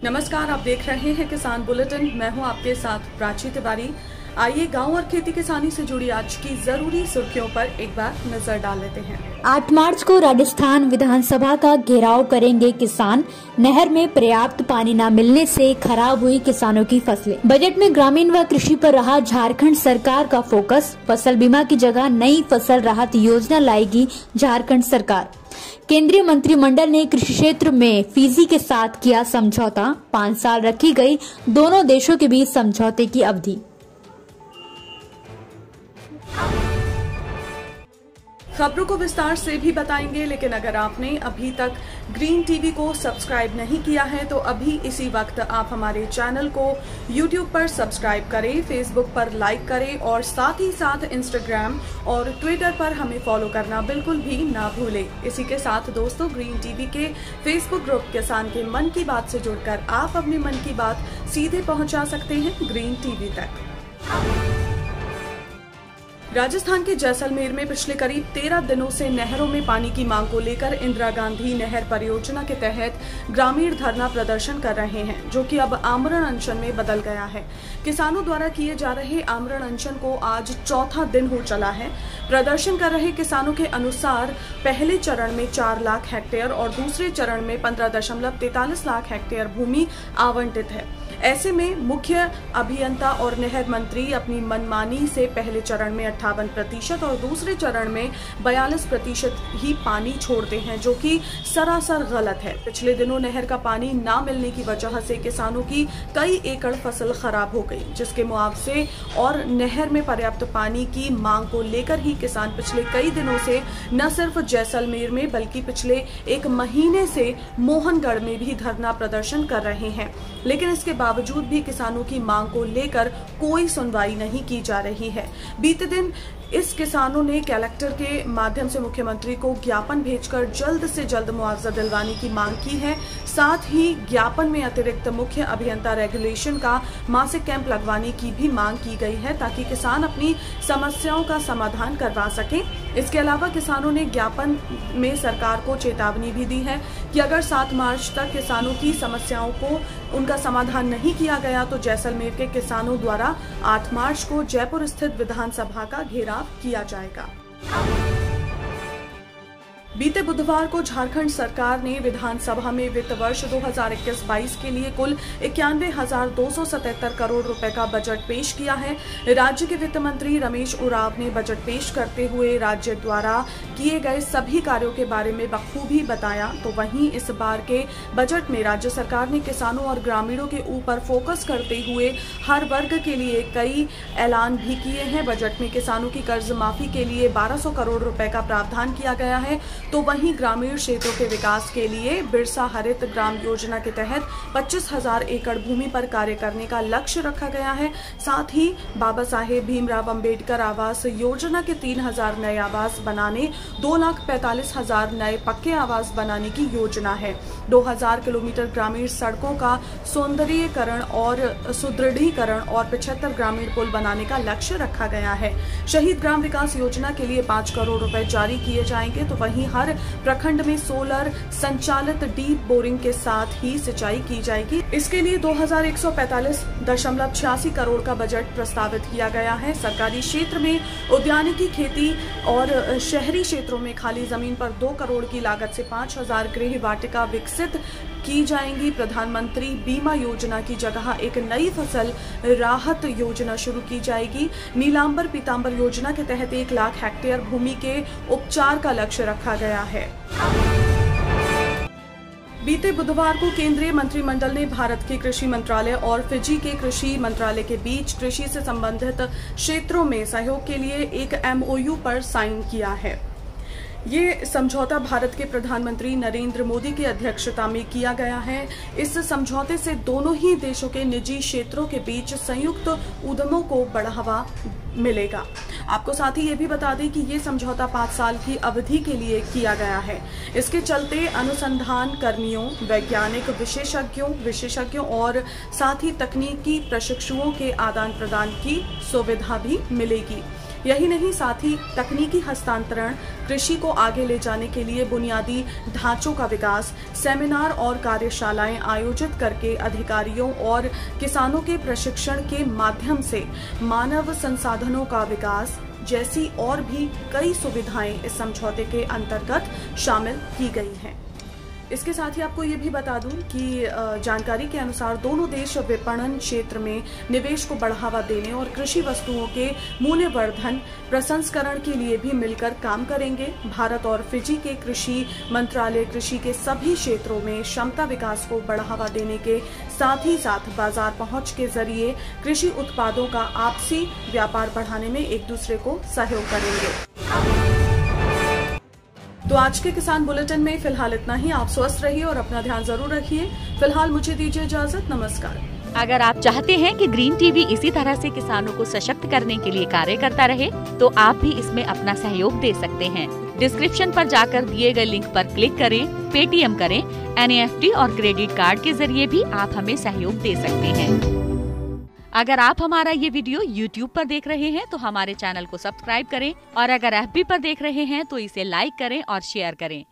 नमस्कार, आप देख रहे हैं किसान बुलेटिन। मैं हूं आपके साथ प्राची तिवारी। आइए गांव और खेती किसानी से जुड़ी आज की जरूरी सुर्खियों पर एक बार नजर डाल लेते हैं। 8 मार्च को राजस्थान विधानसभा का घेराव करेंगे किसान। नहर में पर्याप्त पानी न मिलने से खराब हुई किसानों की फसलें। बजट में ग्रामीण व कृषि पर रहा झारखंड सरकार का फोकस। फसल बीमा की जगह नई फसल राहत योजना लाएगी झारखंड सरकार। केंद्रीय मंत्रिमंडल ने कृषि क्षेत्र में फिजी के साथ किया समझौता। 5 साल रखी गई दोनों देशों के बीच समझौते की अवधि। खबरों को विस्तार से भी बताएंगे, लेकिन अगर आपने अभी तक ग्रीन टीवी को सब्सक्राइब नहीं किया है तो अभी इसी वक्त आप हमारे चैनल को YouTube पर सब्सक्राइब करें, Facebook पर लाइक करें और साथ ही साथ Instagram और Twitter पर हमें फॉलो करना बिल्कुल भी ना भूलें। इसी के साथ दोस्तों, ग्रीन टीवी के Facebook ग्रुप किसान के मन की बात से जुड़कर आप अपने मन की बात सीधे पहुंचा सकते हैं ग्रीन टीवी तक। राजस्थान के जैसलमेर में पिछले करीब 13 दिनों से नहरों में पानी की मांग को लेकर इंदिरा गांधी नहर परियोजना के तहत ग्रामीण धरना प्रदर्शन कर रहे हैं, जो कि अब आमरण अनशन में बदल गया है। किसानों द्वारा किए जा रहे आमरण अनशन को आज चौथा दिन हो चला है। प्रदर्शन कर रहे किसानों के अनुसार पहले चरण में 4 लाख हेक्टेयर और दूसरे चरण में 15.43 लाख हेक्टेयर भूमि आवंटित है। ऐसे में मुख्य अभियंता और नहर मंत्री अपनी मनमानी से पहले चरण में 58% और दूसरे चरण में 42% ही पानी छोड़ते हैं, जो कि सरासर गलत है। पिछले दिनों नहर का पानी ना मिलने की वजह से किसानों की कई एकड़ फसल खराब हो गई, जिसके मुआवजे और नहर में पर्याप्त पानी की मांग को लेकर ही किसान पिछले कई दिनों से न सिर्फ जैसलमेर में बल्कि पिछले 1 महीने से मोहनगढ़ में भी धरना प्रदर्शन कर रहे हैं। लेकिन इसके बावजूद भी किसानों की मांग को लेकर कोई सुनवाई नहीं की जा रही है। बीते दिन इस किसानों ने कलेक्टर के माध्यम से मुख्यमंत्री को ज्ञापन भेजकर जल्द से जल्द मुआवजा दिलवाने की मांग की है। साथ ही ज्ञापन में अतिरिक्त मुख्य अभियंता रेगुलेशन का मासिक कैंप लगवाने की भी मांग की गई है, ताकि किसान अपनी समस्याओं का समाधान करवा सकें। इसके अलावा किसानों ने ज्ञापन में सरकार को चेतावनी भी दी है कि अगर 7 मार्च तक किसानों की समस्याओं को उनका समाधान नहीं किया गया तो जैसलमेर के किसानों द्वारा 8 मार्च को जयपुर स्थित विधानसभा का घेराव किया जाएगा। बीते बुधवार को झारखंड सरकार ने विधानसभा में वित्त वर्ष 2021-22 के लिए कुल 91,277 करोड़ रुपए का बजट पेश किया है। राज्य के वित्त मंत्री रमेश उरांव ने बजट पेश करते हुए राज्य द्वारा किए गए सभी कार्यों के बारे में बखूबी बताया। तो वहीं इस बार के बजट में राज्य सरकार ने किसानों और ग्रामीणों के ऊपर फोकस करते हुए हर वर्ग के लिए कई ऐलान भी किए हैं। बजट में किसानों की कर्ज माफी के लिए 1200 करोड़ रुपए का प्रावधान किया गया है। तो वहीं ग्रामीण क्षेत्रों के विकास के लिए बिरसा हरित ग्राम योजना के तहत 25,000 एकड़ भूमि पर कार्य करने का लक्ष्य रखा गया है। साथ ही बाबा साहेब भीमराव अंबेडकर आवास योजना के 3,000 नए आवास बनाने, 2,45,000 नए पक्के आवास बनाने की योजना है। 2,000 किलोमीटर ग्रामीण सड़कों का सौंदर्यीकरण और सुदृढ़ीकरण और 75 ग्रामीण पुल बनाने का लक्ष्य रखा गया है। शहीद ग्राम विकास योजना के लिए 5 करोड़ रुपए जारी किए जाएंगे। तो वहीं हर प्रखंड में सोलर संचालित डीप बोरिंग के साथ ही सिंचाई की जाएगी। इसके लिए 2,145.86 करोड़ का बजट प्रस्तावित किया गया है। सरकारी क्षेत्र में उद्यानिकी खेती और शहरी क्षेत्रों में खाली जमीन पर 2 करोड़ की लागत से 5,000 गृह वाटिका विकसित की जाएंगी। प्रधानमंत्री बीमा योजना की जगह एक नई फसल राहत योजना शुरू की जाएगी। नीलांबर पीतांबर योजना के तहत 1 लाख हेक्टेयर भूमि के उपचार का लक्ष्य रखा गया है। बीते बुधवार को केंद्रीय मंत्रिमंडल ने भारत के कृषि मंत्रालय और फिजी के कृषि मंत्रालय के बीच कृषि से संबंधित क्षेत्रों में सहयोग के लिए एक MOU पर साइन किया है। ये समझौता भारत के प्रधानमंत्री नरेंद्र मोदी की अध्यक्षता में किया गया है। इस समझौते से दोनों ही देशों के निजी क्षेत्रों के बीच संयुक्त उद्यमों को बढ़ावा मिलेगा। आपको साथ ही ये भी बता दें कि ये समझौता 5 साल की अवधि के लिए किया गया है। इसके चलते अनुसंधान कर्मियों, वैज्ञानिक विशेषज्ञों और साथ ही तकनीकी प्रशिक्षुओं के आदान प्रदान की सुविधा भी मिलेगी। यही नहीं, साथ ही तकनीकी हस्तांतरण, कृषि को आगे ले जाने के लिए बुनियादी ढांचों का विकास, सेमिनार और कार्यशालाएं आयोजित करके अधिकारियों और किसानों के प्रशिक्षण के माध्यम से मानव संसाधनों का विकास जैसी और भी कई सुविधाएं इस समझौते के अंतर्गत शामिल की गई हैं। इसके साथ ही आपको ये भी बता दूं कि जानकारी के अनुसार दोनों देश विपणन क्षेत्र में निवेश को बढ़ावा देने और कृषि वस्तुओं के मूल्यवर्धन प्रसंस्करण के लिए भी मिलकर काम करेंगे। भारत और फिजी के कृषि मंत्रालय कृषि के सभी क्षेत्रों में क्षमता विकास को बढ़ावा देने के साथ ही साथ बाजार पहुंच के जरिए कृषि उत्पादों का आपसी व्यापार बढ़ाने में एक दूसरे को सहयोग करेंगे। तो आज के किसान बुलेटिन में फिलहाल इतना ही। आप स्वस्थ रहिए और अपना ध्यान जरूर रखिए। फिलहाल मुझे दीजिए इजाजत। नमस्कार। अगर आप चाहते हैं कि ग्रीन टीवी इसी तरह से किसानों को सशक्त करने के लिए कार्य करता रहे, तो आप भी इसमें अपना सहयोग दे सकते हैं। डिस्क्रिप्शन पर जाकर दिए गए लिंक पर क्लिक करें, पेटीएम करें, NEFT और क्रेडिट कार्ड के जरिए भी आप हमें सहयोग दे सकते हैं। अगर आप हमारा ये वीडियो YouTube पर देख रहे हैं तो हमारे चैनल को सब्सक्राइब करें और अगर FB पर देख रहे हैं तो इसे लाइक करें और शेयर करें।